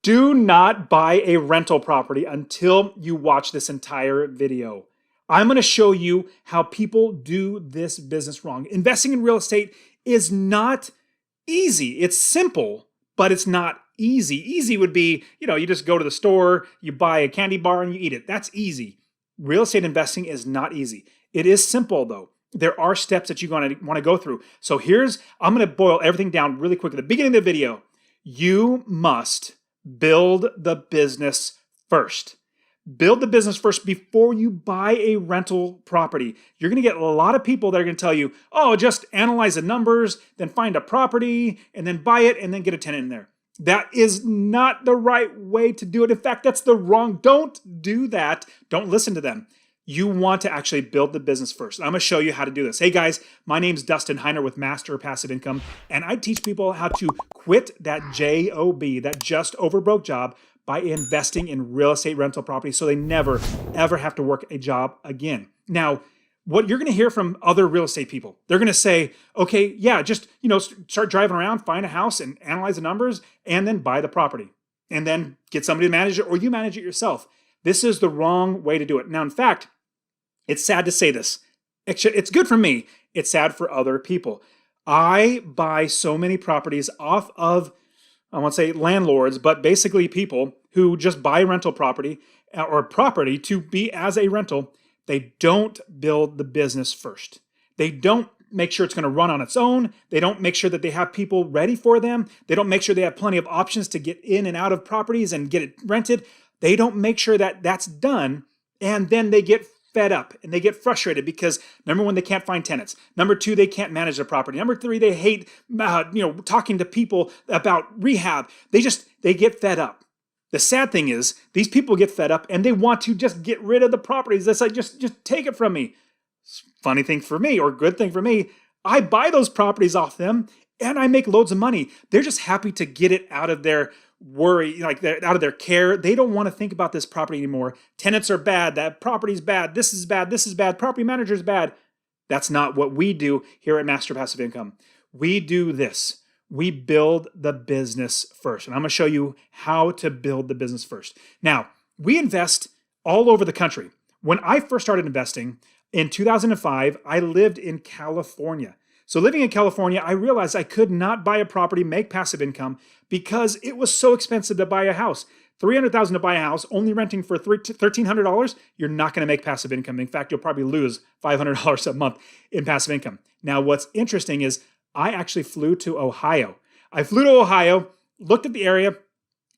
Do not buy a rental property until you watch this entire video. I'm going to show you how people do this business wrong. Investing in real estate is not easy. It's simple, but it's not easy. Easy would be, you just go to the store, you buy a candy bar and you eat it. That's easy. Real estate investing is not easy. It is simple though. There are steps that you're going to want to go through. So I'm going to boil everything down really quick. At the beginning of the video, you must build the business first. Build the business first before you buy a rental property. You're going to get a lot of people that are going to tell you, oh, just analyze the numbers, then find a property, and then buy it, and then get a tenant in there. That is not the right way to do it. In fact, that's the wrong. Don't do that. Don't listen to them. You want to actually build the business first. I'm going to show you how to do this. Hey guys, my name's Dustin Heiner with Master Passive Income, and I teach people how to quit that JOB, that just over broke job, by investing in real estate rental property so they never, ever have to work a job again. Now, what you're going to hear from other real estate people, they're going to say, okay, yeah, just, start driving around, find a house and analyze the numbers and then buy the property and then get somebody to manage it or you manage it yourself. This is the wrong way to do it. Now, in fact, it's sad to say this. It's good for me. It's sad for other people. I buy so many properties off of, I won't say landlords, but basically people who just buy rental property or property to be as a rental. They don't build the business first. They don't make sure it's going to run on its own. They don't make sure that they have people ready for them. They don't make sure they have plenty of options to get in and out of properties and get it rented. They don't make sure that that's done. And then they get fed up and they get frustrated because number one, they can't find tenants. Number two, they can't manage their property. Number three, they hate talking to people about rehab. They get fed up. The sad thing is these people get fed up and they want to just get rid of the properties. That's like, just take it from me. Funny thing for me or good thing for me, I buy those properties off them and I make loads of money. They're just happy to get it out of their worry, like out of their care. They don't want to think about this property anymore. Tenants are bad. That property's bad. This is bad. This is bad. Property manager's bad. That's not what we do here at Master Passive Income. We do this. We build the business first. And I'm going to show you how to build the business first. Now, we invest all over the country. When I first started investing in 2005, I lived in California. So living in California, I realized I could not buy a property, make passive income because it was so expensive to buy a house. $300,000 to buy a house, only renting for $1,300, you're not going to make passive income. In fact, you'll probably lose $500 a month in passive income. Now, what's interesting is I actually flew to Ohio. I flew to Ohio, looked at the area,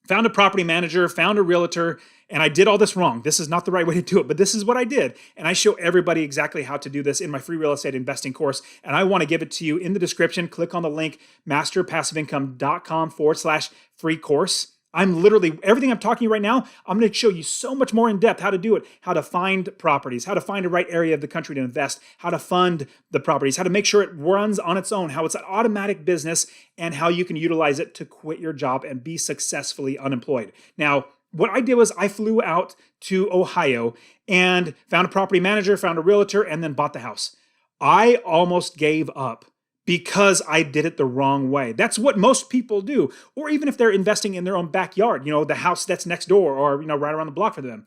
found a property manager, found a realtor, and I did all this wrong. This is not the right way to do it, but this is what I did. And I show everybody exactly how to do this in my free real estate investing course. And I want to give it to you in the description. Click on the link, masterpassiveincome.com/free course. I'm literally, everything I'm talking right now, I'm going to show you so much more in depth how to do it, how to find properties, how to find the right area of the country to invest, how to fund the properties, how to make sure it runs on its own, how it's an automatic business, and how you can utilize it to quit your job and be successfully unemployed. Now, what I did was I flew out to Ohio and found a property manager, found a realtor, and then bought the house. I almost gave up because I did it the wrong way. That's what most people do. Or even if they're investing in their own backyard, the house that's next door or, right around the block for them.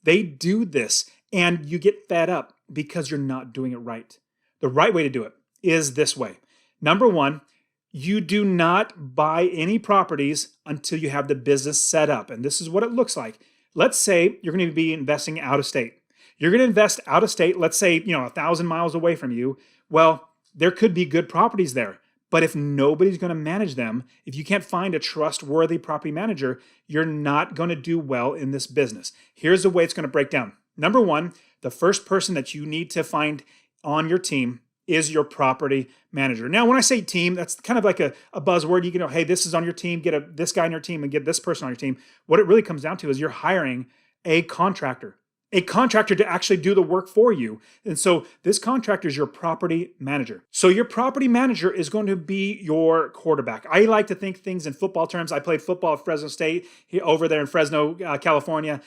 They do this and you get fed up because you're not doing it right. The right way to do it is this way. Number one, you do not buy any properties until you have the business set up. And this is what it looks like. Let's say you're going to be investing out of state. You're going to invest out of state, let's say, 1,000 miles away from you. Well, there could be good properties there, but if nobody's going to manage them, if you can't find a trustworthy property manager, you're not going to do well in this business. Here's the way it's going to break down. Number one, the first person that you need to find on your team is your property manager. Now, when I say team, that's kind of like a buzzword. You can know, hey, this is on your team, get this guy on your team and get this person on your team. What it really comes down to is you're hiring a contractor to actually do the work for you. And so this contractor is your property manager. So your property manager is going to be your quarterback. I like to think things in football terms. I played football at Fresno State over there in Fresno, California.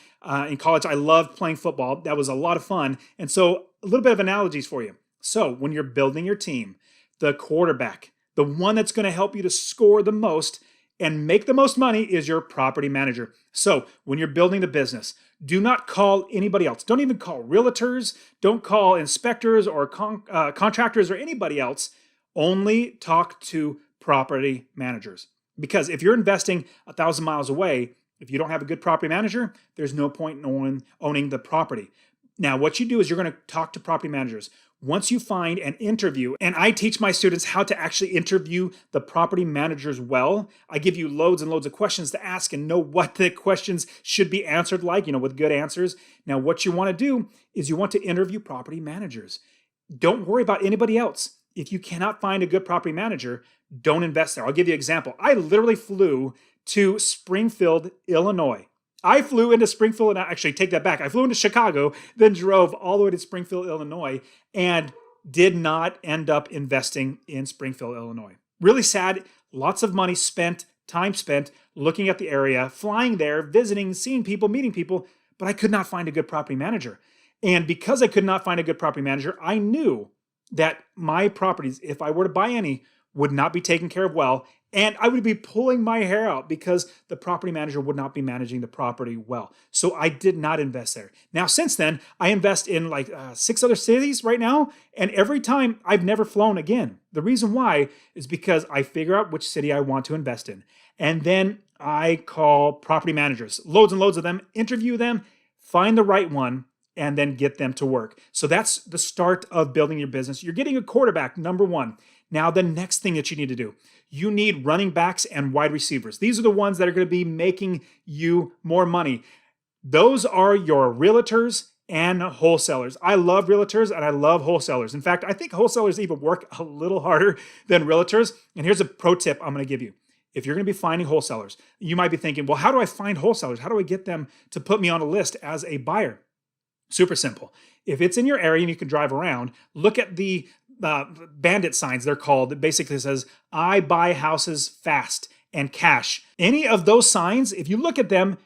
In college, I loved playing football. That was a lot of fun. And so a little bit of analogies for you. So when you're building your team, the quarterback, the one that's going to help you to score the most and make the most money is your property manager. So when you're building the business, do not call anybody else. Don't even call realtors. Don't call inspectors or contractors or anybody else. Only talk to property managers. Because if you're investing 1,000 miles away, if you don't have a good property manager, there's no point in owning the property. Now, what you do is you're going to talk to property managers. Once you find an interview, and I teach my students how to actually interview the property managers well. I give you loads and loads of questions to ask and know what the questions should be answered like, with good answers. Now, what you want to do is you want to interview property managers. Don't worry about anybody else. If you cannot find a good property manager, don't invest there. I'll give you an example. I literally flew to Springfield, Illinois. I flew into Springfield, and actually take that back. I flew into Chicago, then drove all the way to Springfield, Illinois, and did not end up investing in Springfield, Illinois. Really sad. Lots of money spent, time spent looking at the area, flying there, visiting, seeing people, meeting people, but I could not find a good property manager. And because I could not find a good property manager, I knew that my properties, if I were to buy any, would not be taken care of well, and I would be pulling my hair out because the property manager would not be managing the property well. So I did not invest there. Now, since then, I invest in like 6 other cities right now, and every time I've never flown again. The reason why is because I figure out which city I want to invest in, and then I call property managers, loads and loads of them, interview them, find the right one, and then get them to work. So that's the start of building your business. You're getting a quarterback, number one. Now, the next thing that you need to do, you need running backs and wide receivers. These are the ones that are going to be making you more money. Those are your realtors and wholesalers. I love realtors and I love wholesalers. In fact, I think wholesalers even work a little harder than realtors. And here's a pro tip I'm going to give you. If you're going to be finding wholesalers, you might be thinking, well, how do I find wholesalers? How do I get them to put me on a list as a buyer? Super simple. If it's in your area and you can drive around, look at the bandit signs, they're called. It basically says, I buy houses fast and cash. Any of those signs, if you look at them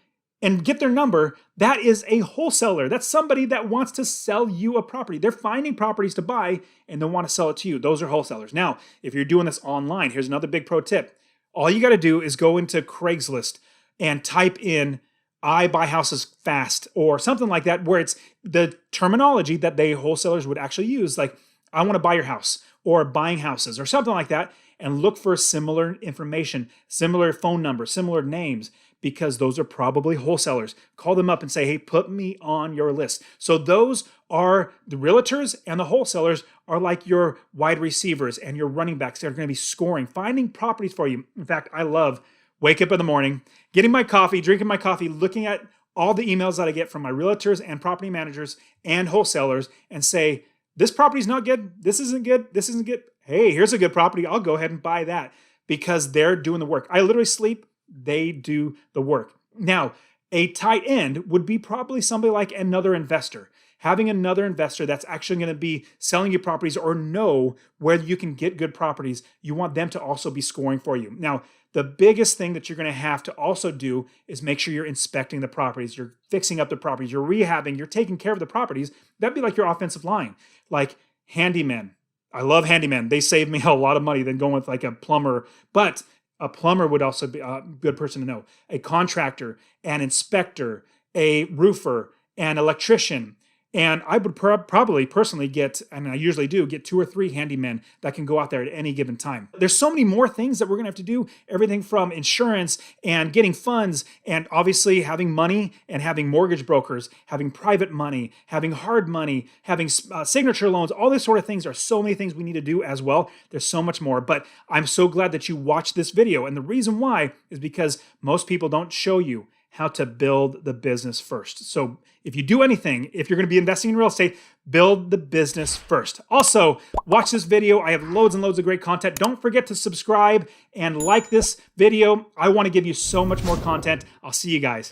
and get their number, that is a wholesaler. That's somebody that wants to sell you a property. They're finding properties to buy and they want to sell it to you. Those are wholesalers. Now, if you're doing this online, here's another big pro tip. All you got to do is go into Craigslist and type in I buy houses fast or something like that, where it's the terminology that they wholesalers would actually use, like I want to buy your house or buying houses or something like that, and look for similar information, similar phone numbers, similar names, because those are probably wholesalers. Call them up and say, hey, put me on your list. So those are the realtors, and the wholesalers are like your wide receivers and your running backs. They're going to be scoring, finding properties for you. In fact, I love wake up in the morning, getting my coffee, drinking my coffee, looking at all the emails that I get from my realtors and property managers and wholesalers and say, this property's not good, this isn't good, this isn't good. Hey, here's a good property, I'll go ahead and buy that, because they're doing the work. I literally sleep, they do the work. Now, a tight end would be probably somebody like another investor. Having another investor that's actually going to be selling you properties or know where you can get good properties, you want them to also be scoring for you. Now, the biggest thing that you're going to have to also do is make sure you're inspecting the properties, you're fixing up the properties, you're rehabbing, you're taking care of the properties. That'd be like your offensive line, like handymen. I love handymen. They save me a lot of money than going with like a plumber, but a plumber would also be a good person to know. A contractor, an inspector, a roofer, an electrician. And I would probably personally get, and I usually do, get 2 or 3 handymen that can go out there at any given time. There's so many more things that we're going to have to do. Everything from insurance and getting funds, and obviously having money and having mortgage brokers, having private money, having hard money, having signature loans. All these sort of things are so many things we need to do as well. There's so much more. But I'm so glad that you watched this video. And the reason why is because most people don't show you how to build the business first. So if you do anything, if you're going to be investing in real estate, build the business first. Also, watch this video. I have loads and loads of great content. Don't forget to subscribe and like this video. I want to give you so much more content. I'll see you guys.